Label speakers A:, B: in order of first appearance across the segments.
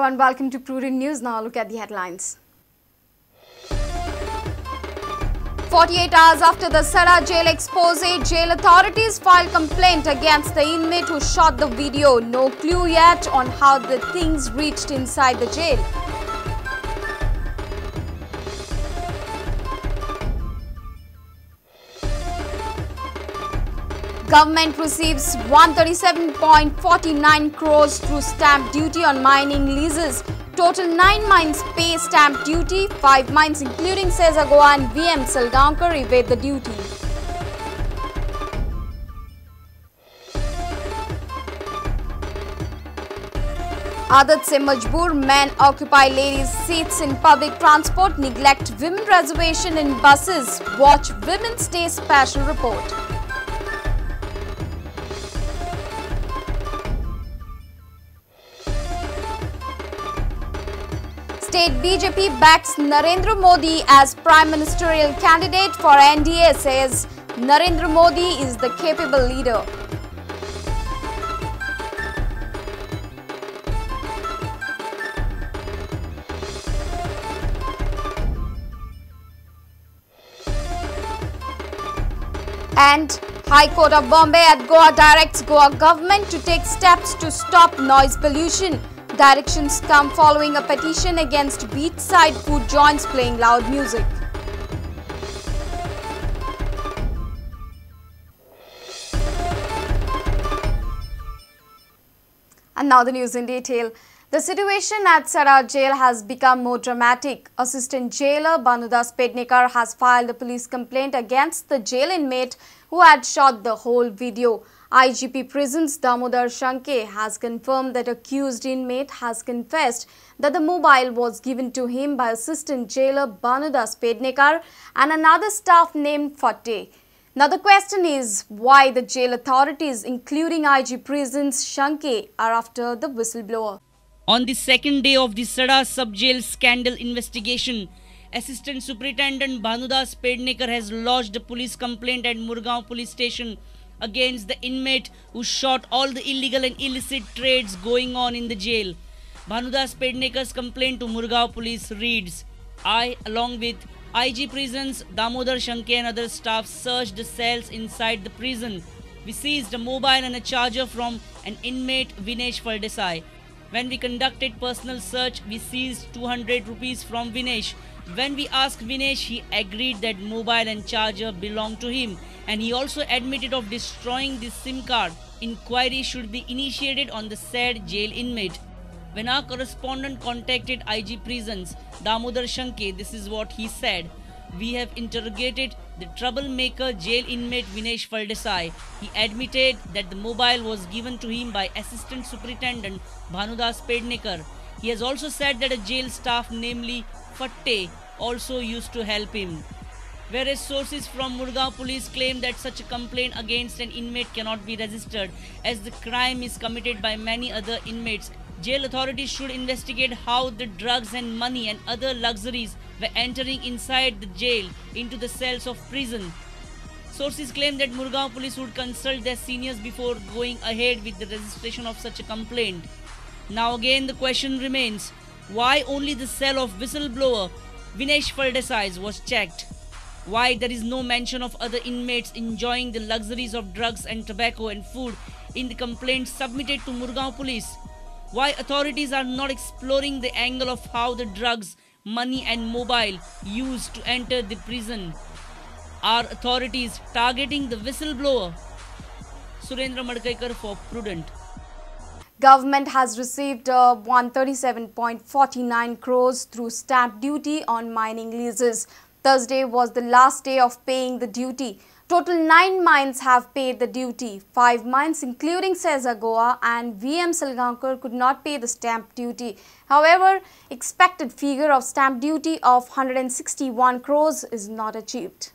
A: and welcome to Prudent News. Now look at the headlines. 48 hours after the Sada jail expose, jail authorities filed complaint against the inmate who shot the video. No clue yet on how the things reached inside the jail. Government receives 137.49 crores through stamp duty on mining leases. Total 9 mines pay stamp duty. 5 mines including Sada and VM Salgaonkar evade the duty. Adat se majboor, men occupy ladies' seats in public transport, neglect women reservation in buses. Watch Women's Day special report. State BJP backs Narendra Modi as Prime Ministerial candidate for NDA, says Narendra Modi is the capable leader. And High Court of Bombay at Goa directs Goa government to take steps to stop noise pollution. Directions come following a petition against beachside food joints playing loud music. And now the news in detail. The situation at Sada jail has become more dramatic. Assistant jailer Bhanudas Pednekar has filed a police complaint against the jail inmate who had shot the whole video. IGP Prisons Damodar Shanke has confirmed that accused inmate has confessed that the mobile was given to him by assistant jailer Bhanudas Pednekar and another staff named Fateh. Now the question is why the jail authorities, including IG Prisons Shanke, are after the whistleblower.
B: On the second day of the Sada sub-jail scandal investigation, Assistant Superintendent Bhanudas Pednekar has lodged a police complaint at Murgaon Police Station against the inmate who shot all the illegal and illicit trades going on in the jail. Bhanudas Pednekar's complaint to Murgaon Police reads, I, along with IG Prisons, Damodar Shanke and other staff searched the cells inside the prison. We seized a mobile and a charger from an inmate, Vinesh Faldesai. When we conducted personal search, we seized 200 rupees from Vinesh. When we asked Vinesh, he agreed that mobile and charger belonged to him, and he also admitted of destroying the SIM card. Inquiry should be initiated on the said jail inmate. When our correspondent contacted IG Prisons, Damodar Shanke, this is what he said. We have interrogated the troublemaker jail inmate Vinesh Faldesai. He admitted that the mobile was given to him by Assistant Superintendent Bhanudas Pednekar. He has also said that a jail staff, namely Fateh, also used to help him. Whereas sources from Murgaon Police claim that such a complaint against an inmate cannot be registered as the crime is committed by many other inmates. Jail authorities should investigate how the drugs and money and other luxuries were entering inside the jail into the cells of prison. Sources claim that Murgaon Police would consult their seniors before going ahead with the registration of such a complaint. Now again the question remains, why only the cell of whistleblower Vinesh Faldesai was checked? Why there is no mention of other inmates enjoying the luxuries of drugs and tobacco and food in the complaint submitted to Murgaon Police? Why authorities are not exploring the angle of how the drugs, money and mobile used to enter the prison? Are authorities targeting the whistleblower? Surendra Madkaikar for Prudent.
A: Government has received 137.49 crores through stamp duty on mining leases. Thursday was the last day of paying the duty. Total 9 mines have paid the duty. 5 mines including Sada and VM Salgaonkar could not pay the stamp duty. However, expected figure of stamp duty of 161 crores is not achieved.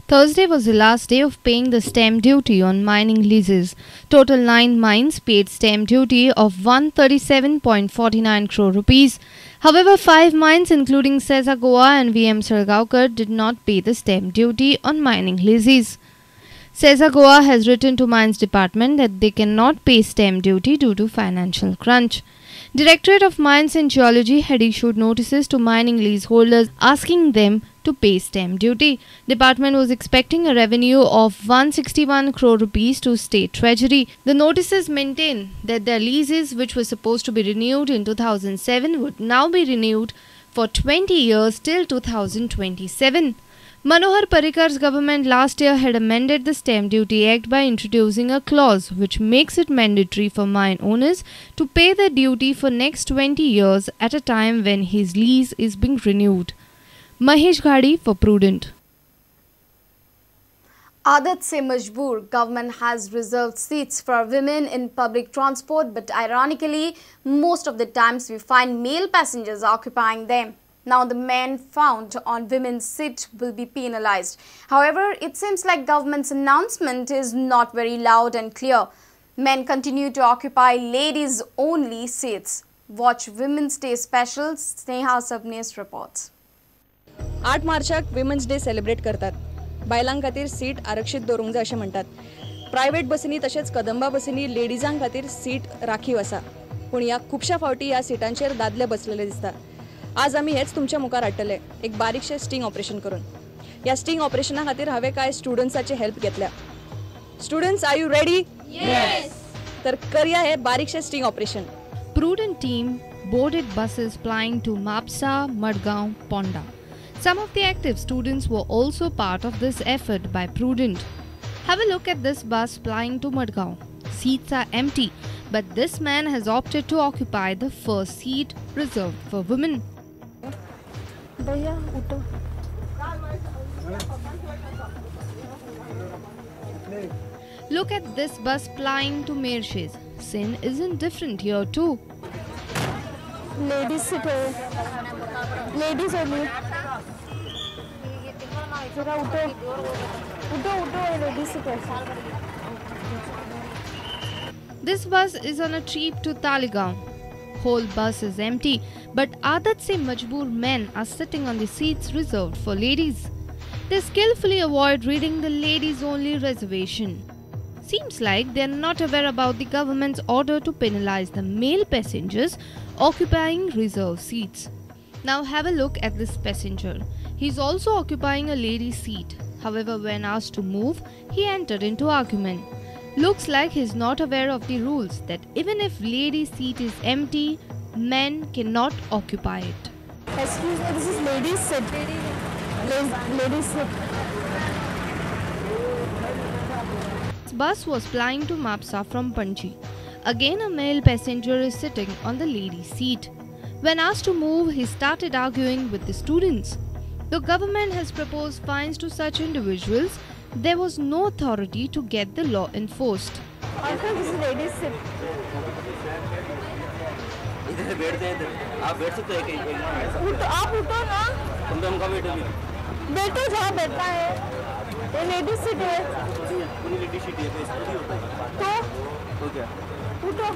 C: Thursday was the last day of paying the stamp duty on mining leases. Total 9 mines paid stamp duty of 137.49 crore rupees. However, 5 mines including Sada and VM Salgaonkar did not pay the stamp duty on mining leases. Sada has written to Mines Department that they cannot pay stamp duty due to financial crunch. Directorate of Mines and Geology had issued notices to mining leaseholders asking them to pay stamp duty. Department was expecting a revenue of 161 crore rupees to state treasury. The notices maintain that their leases, which were supposed to be renewed in 2007, would now be renewed for 20 years till 2027. Manohar Parikar's government last year had amended the Stamp Duty Act by introducing a clause which makes it mandatory for mine owners to pay their duty for next 20 years at a time when his lease is being renewed. Mahesh Ghadi for Prudent.
A: Aadat se majboor, government has reserved seats for women in public transport, but ironically, most of the times we find male passengers occupying them. Now the men found on women's seat will be penalized. However, it seems like government's announcement is not very loud and clear. Men continue to occupy ladies only seats. Watch Women's Day special. Sneha Sabnis reports.
D: 8 मार्चाक women's day celebrate करतात. बायलां खातीर seat आरक्षित दवरूंक जाय अशें म्हणटात. Private बसींनी तशेंच कदंबा बसींनी लेडीजां खातीर सीट राखीव आसा. पूण ह्या खुबशा फावटी ह्या सीटांचेर दादले बसलेले दिसता. आज आमी हेच तुमच्या मुखार हाडटले एक बारीकशें स्टिंग ऑपरेशन करून. ह्या स्टिंग ऑपरेशना खातीर हांवें कांय स्टुडंट्साची हेल्प घेतल्या. Students, are you ready? Yes. तर करूया हे बारीकशें sting operation.
C: Prudent team boarded buses plying to Mapsa, Madgaon, Ponda. Some of the active students were also part of this effort by Prudent. Have a look at this bus plying to Madgaon. Seats are empty, but this man has opted to occupy the first seat reserved for women. Look at this bus plying to Mershes. Sin isn't different here too.
E: Ladies sit ladies only. Ladies sit.
C: This bus is on a trip to Talegaon. Whole bus is empty, but Aadat se majboor men are sitting on the seats reserved for ladies. They skillfully avoid reading the ladies only reservation. Seems like they are not aware about the government's order to penalize the male passengers occupying reserved seats. Now have a look at this passenger. He is also occupying a lady's seat. However, when asked to move, he entered into argument. Looks like he is not aware of the rules that even if lady's seat is empty, men cannot occupy it.
E: Excuse me, this is ladies sit. Ladies sit.
C: This bus was plying to Mapsa from Panji. Again, a male passenger is sitting on the lady's seat. When asked to move, he started arguing with the students. The government has proposed fines to such individuals. There was no authority to get the law enforced.
E: Uncle, this is ladies sit.
F: इधर बैठते हैं, आप बैठ सकते हैं कहीं?
E: आप उठो ना।
F: तुम तो हमका बैठो भी।
E: बैठो जहाँ बैठना है। ये लेडीज सीट है।
F: पूरी लेडीज सीट है, इसमें भी होता है। तो क्या?
E: उठो।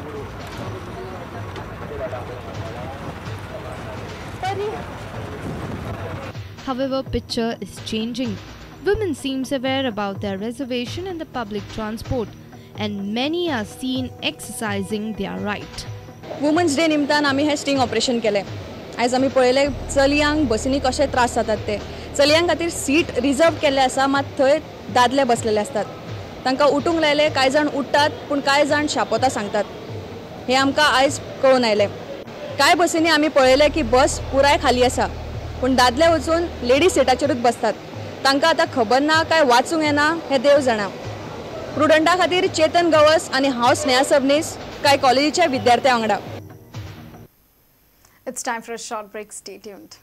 C: However, picture is changing. Women seems aware about their reservation in the public transport, and many are seen exercising their right.
D: Women's day निमतान आमी हे स्टिंग ऑपरेशन केले. आज आमी पळयले चलयांक बसींनी कशे त्रास जातात ते. चलयांक खातीर सीट रिजर्व केल्ले आसा, मात थंय दादले बसलेले असतात. तांकां उठूंक लायले, कांय जाण उठतात पूण कांय जाण शापोता सांगतात. हे आमकां आयज कळून आयले. कांय बसींनी आमी पळयले की बस पुराय खाली आसा, पूण दादले वचून लेडीज सिटाचेरूच बसतात. तांकां आतां खबर ना काय वाचूंक येना हे देव जाणा. प्रुडंटा खातीर चेतन गवस आनी हांव स्नेहा सबनीस काय कॉलेजीच्या विद्यार्थ्यां वांगडा.
A: It's time for a short break. Stay tuned.